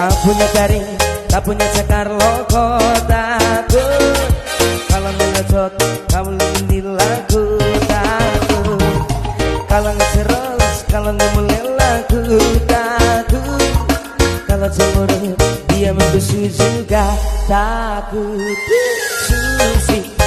Tak punya jaring, tak punya cakar logo takut. Kalau melecot, kamu lebih lagu takut. Kalau ngecerus, kalau ngemulai lagu takut. Kalau cemburu, dia membusu juga takut. Susi